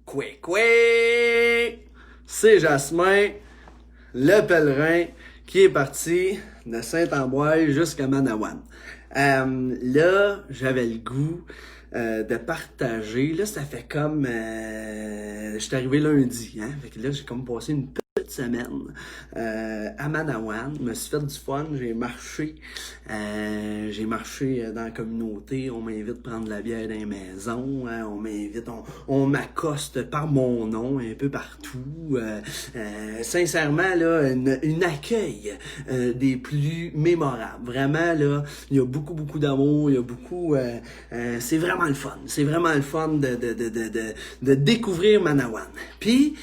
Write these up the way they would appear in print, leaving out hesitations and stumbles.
Coué! C'est Jasmin, le pèlerin, qui est parti de Saint-Ambroise jusqu'à Manawan. Là, j'avais le goût de partager. Là, ça fait comme... je suis arrivé lundi, hein? Fait que là, j'ai comme passé une petite semaine à Manawan. Je me suis fait du fun, j'ai marché. Dans la communauté. On m'invite à prendre la bière dans les maisons. On m'accoste par mon nom un peu partout. Sincèrement, là, une accueil des plus mémorables. Vraiment, là, il y a beaucoup d'amour, il y a beaucoup... c'est vraiment le fun. C'est vraiment le fun de découvrir Manawan. Puis,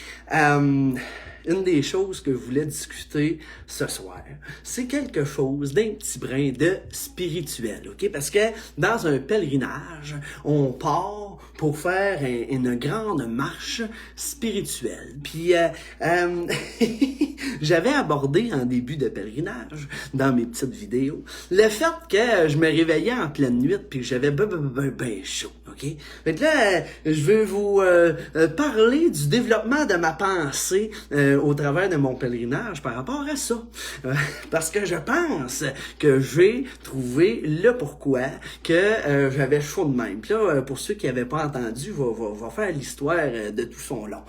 une des choses que je voulais discuter ce soir, c'est quelque chose d'un petit brin de spirituel, ok? Parce que dans un pèlerinage, on part pour faire une grande marche spirituelle. Puis, j'avais abordé en début de pèlerinage, dans mes petites vidéos, le fait que je me réveillais en pleine nuit puis que j'avais ben chaud, ok? Fait que là, je veux vous parler du développement de ma pensée au travers de mon pèlerinage par rapport à ça. Parce que je pense que j'ai trouvé le pourquoi que j'avais chaud de même. Puis là, pour ceux qui n'avaient pas entendu, va faire l'histoire de tout son long.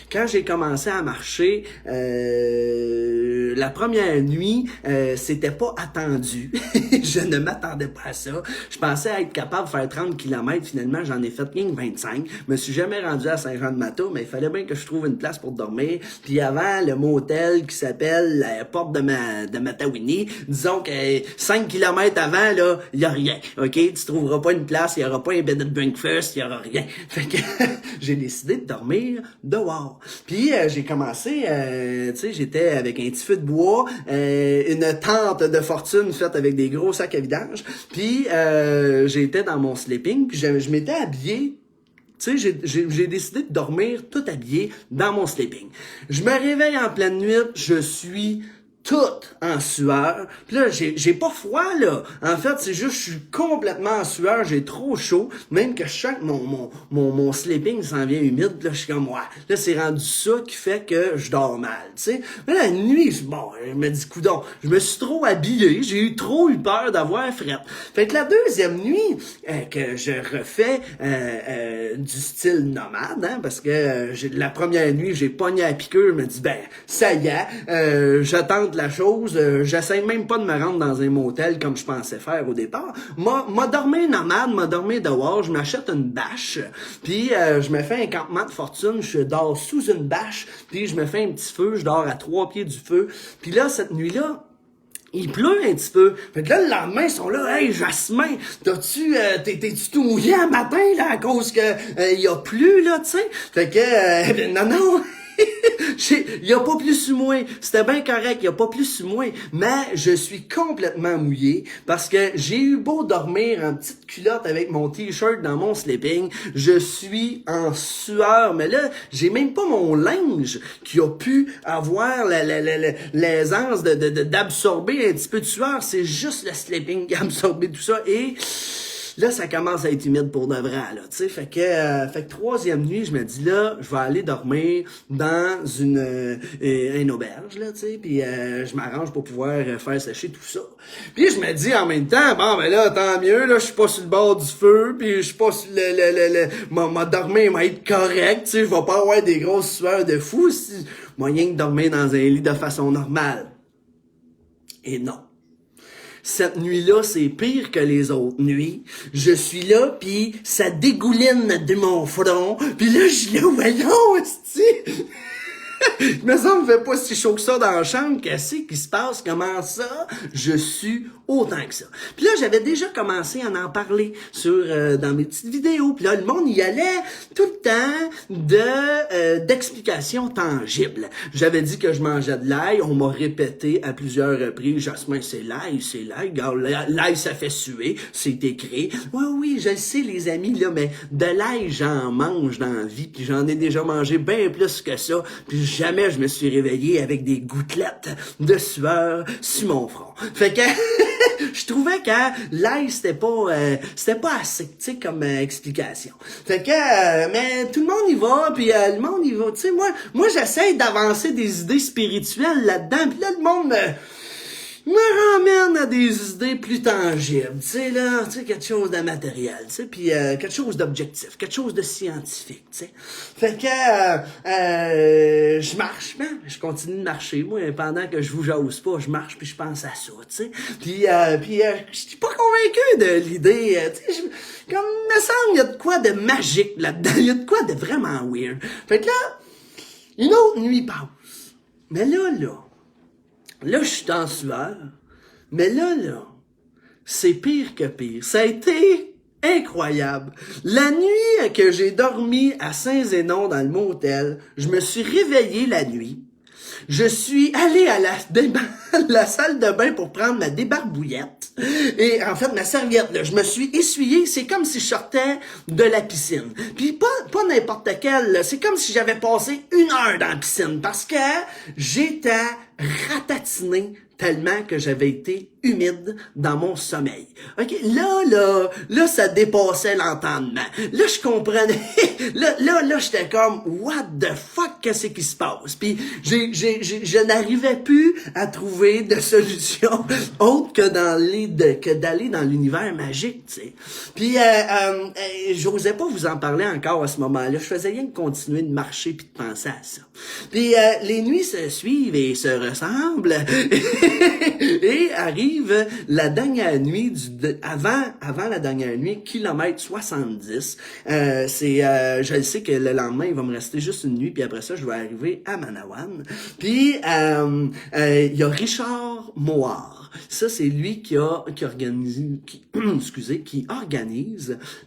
Quand j'ai commencé à marcher, la première nuit, c'était pas attendu. Je ne m'attendais pas à ça. Je pensais être capable de faire 30 km. Finalement, j'en ai fait rien que 25. Je me suis jamais rendu à Saint-Jean-de-Mata, mais il fallait bien que je trouve une place pour dormir. Puis avant, le motel qui s'appelle la porte de Matawini, disons que 5 km avant, là, il y a rien. OK? Tu trouveras pas une place, il y aura pas un bed and breakfast, il y aura rien. Fait que j'ai décidé de dormir dehors. Puis j'ai commencé, tu sais, j'étais avec un petit feu de bois, une tente de fortune faite avec des gros sacs à vidange. Puis j'étais dans mon sleeping, puis je m'étais habillé. Tu sais, j'ai décidé de dormir tout habillé dans mon sleeping. Je me réveille en pleine nuit, je suis tout en sueur. Puis là, j'ai pas froid, là. En fait, c'est juste, je suis complètement en sueur, j'ai trop chaud. Même que je sens que mon sleeping s'en vient humide. Puis là, je suis comme, ouais. Là, c'est rendu ça qui fait que je dors mal, tu sais. Mais la nuit, je me dis, coudonc, je me suis trop habillé. J'ai trop eu peur d'avoir fret. Fait que la deuxième nuit que je refais du style nomade, hein, parce que la première nuit, j'ai pogné à piqûre. Je me dis, ben, ça y est, j'attends la chose, j'essaie même pas de me rendre dans un motel comme je pensais faire au départ. M'a dormi nomade, m'a dormi dehors, je m'achète une bâche, puis je me fais un campement de fortune, je dors sous une bâche, puis je me fais un petit feu, je dors à 3 pieds du feu. Puis là, cette nuit-là, il pleut un petit peu. Fait que là, le lendemain, ils sont là, hey, Jasmin, t'es-tu tout mouillé un matin, là, à cause que il a plu, là, tu sais? Fait que, non. Il y a pas plus sur moi. C'était bien correct, il y a pas plus sur moi. Mais je suis complètement mouillé parce que j'ai eu beau dormir en petite culotte avec mon t-shirt dans mon sleeping. Je suis en sueur. Mais là, j'ai même pas mon linge qui a pu avoir l'aisance d'absorber un petit peu de sueur. C'est juste le sleeping qui a absorbé tout ça. Et là, ça commence à être humide pour de vrai, là, tu sais. Fait que troisième nuit, je me dis, là, je vais aller dormir dans une auberge, là, tu sais, puis je m'arrange pour pouvoir faire sécher tout ça. Puis je me dis en même temps, bon, ben là, tant mieux, là, je suis pas sur le bord du feu, puis je suis pas sur m'a dormir, m'a être correct, tu sais, je vais pas avoir des grosses sueurs de fou si moyen de dormir dans un lit de façon normale. Et non. Cette nuit-là, c'est pire que les autres nuits. Je suis là, puis ça dégouline de mon front. Puis là, je suis là, voyons, esti! Je me semble, fait pas si chaud que ça dans la chambre. Qu'est-ce qui se passe? Comment ça? Je suis autant que ça. Puis là, j'avais déjà commencé à en parler dans mes petites vidéos. Puis là, le monde y allait tout le temps d'explications tangibles. J'avais dit que je mangeais de l'ail. On m'a répété à plusieurs reprises, Jasmin, c'est l'ail. Regarde, l'ail, ça fait suer. C'est écrit. Oui, je le sais, les amis, là, mais de l'ail, j'en mange dans la vie. Puis j'en ai déjà mangé bien plus que ça. Puis jamais je me suis réveillé avec des gouttelettes de sueur sur mon front. Fait que Je trouvais que l'ail, c'était pas assez, tu sais, comme explication. Fait que, mais tout le monde y va, puis le monde y va, tu sais, moi j'essaie d'avancer des idées spirituelles là-dedans, puis là, le monde me ramène à des idées plus tangibles, tu sais, là, tu sais, quelque chose de matériel, tu sais, puis quelque chose d'objectif, quelque chose de scientifique, tu sais. Fait que, je marche, man, je continue de marcher, moi, pendant que je vous jase pas, je marche puis je pense à ça, tu sais. Puis je suis pas convaincu de l'idée, tu sais, comme, me semble, il y a de quoi de magique là-dedans, il y a de quoi de vraiment weird. Fait que là, une autre nuit passe. Mais là, je suis en sueur. Mais là, c'est pire que pire. Ça a été incroyable. La nuit que j'ai dormi à Saint-Zénon dans le motel, je me suis réveillé la nuit. Je suis allé à la salle de bain pour prendre ma débarbouillette. Et en fait, ma serviette, là, je me suis essuyé. C'est comme si je sortais de la piscine. Puis pas n'importe quelle, là. C'est comme si j'avais passé 1 heure dans la piscine parce que j'étais ratatiné tellement que j'avais été humide dans mon sommeil. OK, là, ça dépassait l'entendement. Là, je comprenais. là, j'étais comme, what the fuck, qu'est-ce qui se passe? Puis, je n'arrivais plus à trouver de solution autre que d'aller dans l'univers magique, tu sais. Puis, j'osais pas vous en parler encore à ce moment-là. Je faisais rien que continuer de marcher puis de penser à ça. Puis, les nuits se suivent et se ressemblent. Et arrive la dernière nuit avant la dernière nuit, kilomètre 70. Je le sais que le lendemain, il va me rester juste une nuit, puis après ça, je vais arriver à Manawan. Puis il y a Richard Moir. Ça, c'est lui qui organise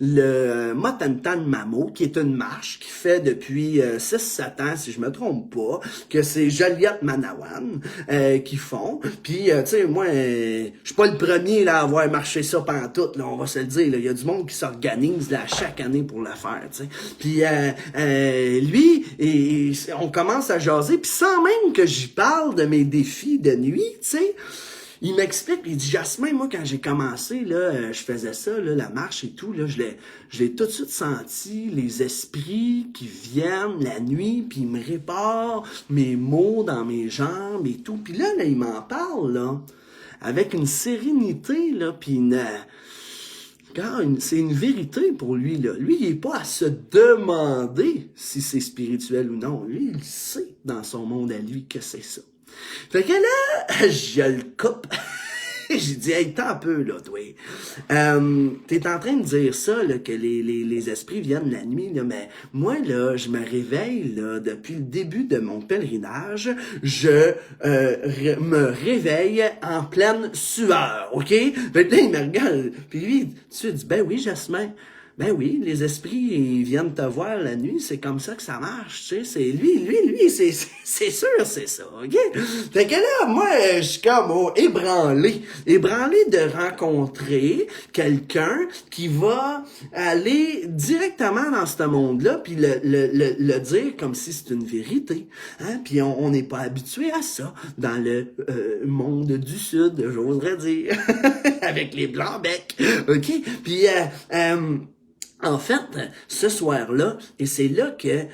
le Motantan Mamo, qui est une marche qui fait depuis 6-7 ans, si je me trompe pas, que c'est Joliette Manawan qui font. Puis, tu sais, moi, je suis pas le premier là, à avoir marché ça pantoute, là, on va se le dire. Il y a du monde qui s'organise là chaque année pour le faire, tu sais. Puis, lui, on commence à jaser, puis sans même que j'y parle de mes défis de nuit, tu sais, il m'explique, il dit, Jasmin, moi, quand j'ai commencé, là, je faisais ça, là, la marche et tout, là, je l'ai tout de suite senti, les esprits qui viennent la nuit, puis ils me réparent mes maux dans mes jambes et tout. Puis là, il m'en parle, là, avec une sérénité, là, puis c'est une vérité pour lui, là. Lui, il est pas à se demander si c'est spirituel ou non. Lui, il sait dans son monde à lui que c'est ça. Fait que là, je le coupe. J'ai dit, hey, t'as un peu, là, toi. T'es en train de dire ça, là, que les esprits viennent la nuit, là, mais moi, là, je me réveille, là, depuis le début de mon pèlerinage, je me réveille en pleine sueur, OK? Fait que là, il me regarde, puis lui, tu dis, ben oui, Jasmin. Ben oui, les esprits, ils viennent te voir la nuit, c'est comme ça que ça marche, tu sais, c'est lui, c'est sûr, c'est ça, OK? Fait que là, moi, je suis comme ébranlé de rencontrer quelqu'un qui va aller directement dans ce monde-là, puis le dire comme si c'est une vérité, hein? Puis on n'est pas habitué à ça dans le monde du Sud, j'oserais dire, avec les blancs-becs, OK? Puis, en fait, ce soir-là, et c'est là que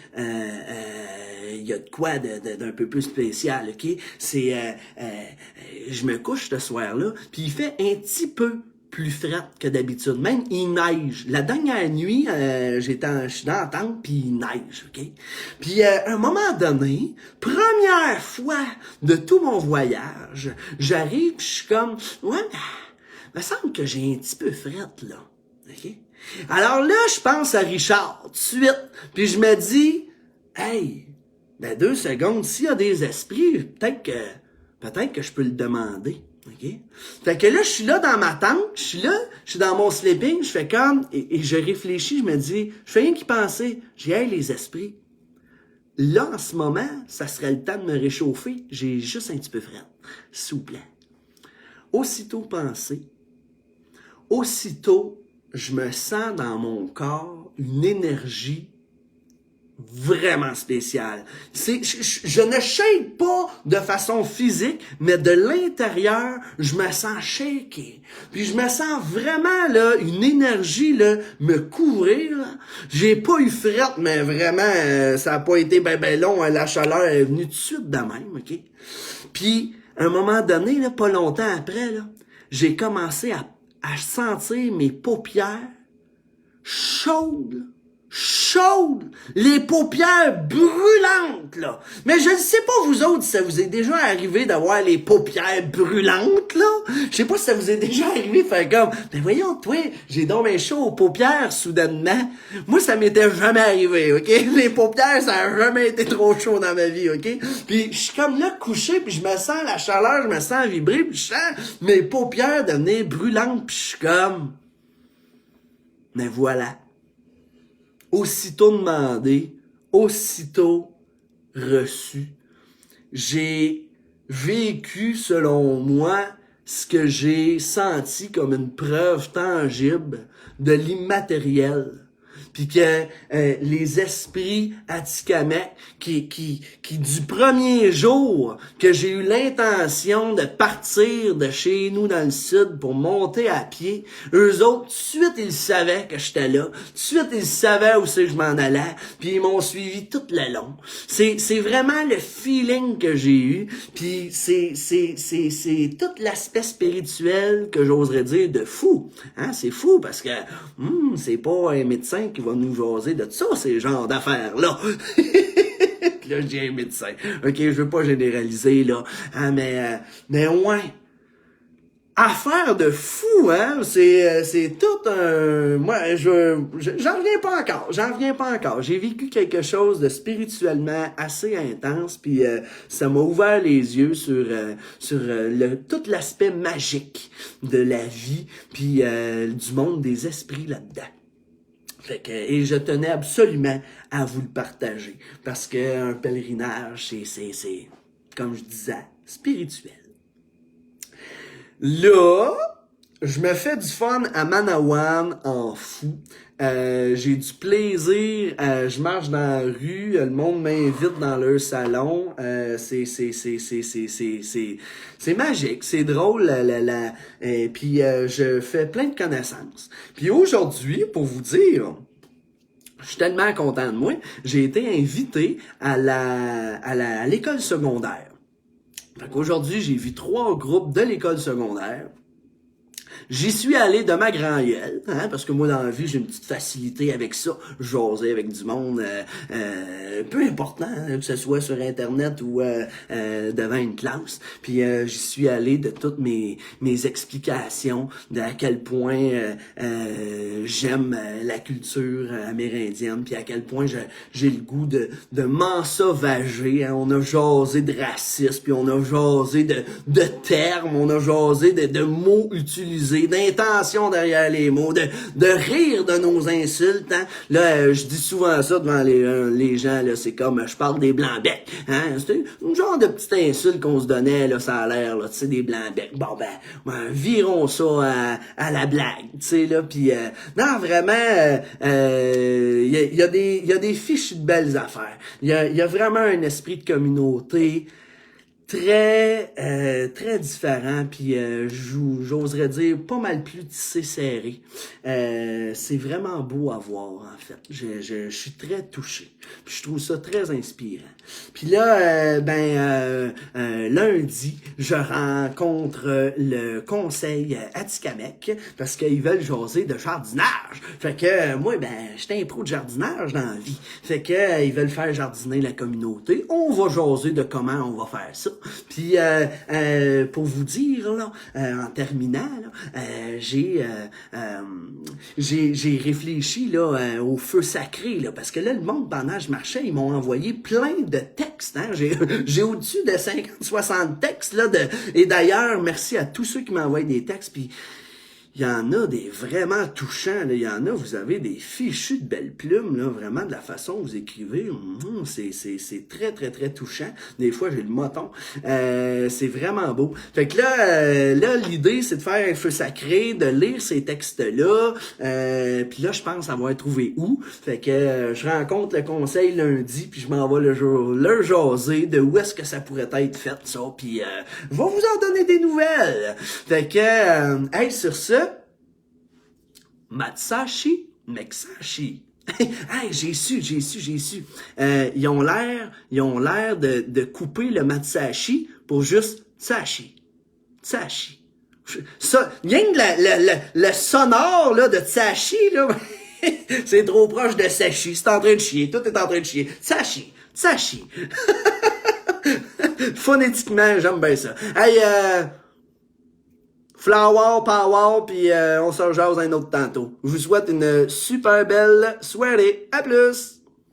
il y a de quoi d'un peu plus spécial, OK? C'est je me couche ce soir-là, puis il fait un petit peu plus frais que d'habitude. Même il neige. La dernière nuit, je suis dans la tente, puis il neige, OK? Puis à un moment donné, première fois de tout mon voyage, j'arrive, puis je suis comme, ouais, mais il me semble que j'ai un petit peu frette, là. OK? Alors là, je pense à Richard, tout de suite. Puis je me dis, hey, ben 2 secondes, s'il y a des esprits, peut-être que je peux le demander. OK? Fait que là, je suis là dans ma tente, je suis dans mon sleeping, je fais comme, et je réfléchis, je me dis, je fais rien qu'y penser. J'ai, hey, les esprits. Là, en ce moment, ça serait le temps de me réchauffer. J'ai juste un petit peu frais. S'il vous plaît. Aussitôt pensé, aussitôt je me sens dans mon corps une énergie vraiment spécial. Je ne shake pas de façon physique, mais de l'intérieur, je me sens shaké. Puis je me sens vraiment, là, une énergie, là, me couvrir, là. J'ai pas eu frette, mais vraiment, ça a pas été ben long, hein, la chaleur est venue tout de suite de même, OK? Puis, à un moment donné, là, pas longtemps après, là, j'ai commencé à sentir mes paupières chaudes, les paupières brûlantes, là. Mais je ne sais pas, vous autres, si ça vous est déjà arrivé d'avoir les paupières brûlantes, là. Je sais pas si ça vous est déjà arrivé de faire comme, ben voyons, toi, j'ai donc bien chaud aux paupières, soudainement. Moi, ça m'était jamais arrivé, OK? Les paupières, ça a jamais été trop chaud dans ma vie, OK? Puis, je suis comme là, couché, puis je me sens la chaleur, je me sens vibrer, puis je sens mes paupières devenir brûlantes, puis je suis comme, mais voilà. Aussitôt demandé, aussitôt reçu. J'ai vécu, selon moi, ce que j'ai senti comme une preuve tangible de l'immatériel. Puis que les esprits Atikamekw qui du premier jour que j'ai eu l'intention de partir de chez nous dans le sud pour monter à pied, eux autres, tout de suite, ils savaient que j'étais là. Tout de suite, ils savaient où c'est que je m'en allais. Puis ils m'ont suivi tout le long. C'est vraiment le feeling que j'ai eu. Puis c'est tout l'aspect spirituel que j'oserais dire de fou. Hein? C'est fou parce que c'est pas un médecin qui va nous jaser de ça, ces genres d'affaires-là. Là, je dis un médecin. OK, je veux pas généraliser, là. Hein, mais ouais. Affaire de fou, hein? C'est tout un... Moi, j'en reviens pas encore. J'ai vécu quelque chose de spirituellement assez intense, puis ça m'a ouvert les yeux sur tout l'aspect magique de la vie, puis du monde des esprits là-dedans. Et je tenais absolument à vous le partager, parce qu'un pèlerinage, c'est, comme je disais, spirituel. Là, je me fais du fun à Manawan en fou. J'ai du plaisir. Je marche dans la rue. Le monde m'invite dans leur salon. C'est magique. C'est drôle. Puis je fais plein de connaissances. Puis aujourd'hui, pour vous dire, je suis tellement content de moi. J'ai été invité à l'école secondaire. Fait qu'aujourd'hui, j'ai vu 3 groupes de l'école secondaire. J'y suis allé de ma grand gueule, hein, parce que moi, dans la vie, j'ai une petite facilité avec ça. Jaser avec du monde, peu important, hein, que ce soit sur Internet ou devant une classe. Puis j'y suis allé de toutes mes explications d'à quel point j'aime la culture amérindienne, puis à quel point j'ai le goût de m'ensauvager. Hein. On a jasé de racisme, puis on a jasé de termes, on a jasé de mots utilisés, d'intention derrière les mots, de rire de nos insultes. Hein. Là, je dis souvent ça devant les gens, là, c'est comme je parle des blancs-becs. Hein. C'était un genre de petite insulte qu'on se donnait, là, ça a l'air, là, tu sais, des blancs-becs. Bon, virons ça à la blague, tu sais, là, puis non, vraiment, y a des fiches de belles affaires. Il y a vraiment un esprit de communauté très différent, puis j'oserais dire pas mal plus tissé serré. C'est vraiment beau à voir, en fait. Je suis très touché. Puis je trouve ça très inspirant. Puis là, lundi, je rencontre le conseil Atikamekw parce qu'ils veulent jaser de jardinage. Fait que moi, j'étais un pro de jardinage dans la vie. Fait que ils veulent faire jardiner la communauté. On va jaser de comment on va faire ça. Puis pour vous dire là, en terminant, là, j'ai réfléchi là au feu sacré là, parce que là le monde pendant que je marchais, ils m'ont envoyé plein de textes. Hein? J'ai au-dessus de 50-60 textes là et d'ailleurs merci à tous ceux qui m'envoient des textes. Puis il y en a des vraiment touchants, là. Il y en a, vous avez des fichus de belles plumes, là, vraiment de la façon que vous écrivez. C'est très, très, très touchant. Des fois, j'ai le moton. C'est vraiment beau. Fait que là, l'idée, c'est de faire un feu sacré, de lire ces textes-là. Puis là, je pense avoir trouvé où. Fait que je rencontre le conseil lundi, puis je m'en vais le jaser de où est-ce que ça pourrait être fait, ça. Puis je vais vous en donner des nouvelles. Fait que, hey, sur ça, Matsashi, Meksashi. Hey, j'ai su. Ils ont l'air de couper le Matsashi pour juste Tsashi. Ça, rien que le sonore, là, de Tsashi, là, c'est trop proche de Sashi. C'est en train de chier. Tout est en train de chier. Tsashi. Phonétiquement, j'aime bien ça. Hey, flower, power, puis on se rejase un autre tantôt. Je vous souhaite une super belle soirée. À plus!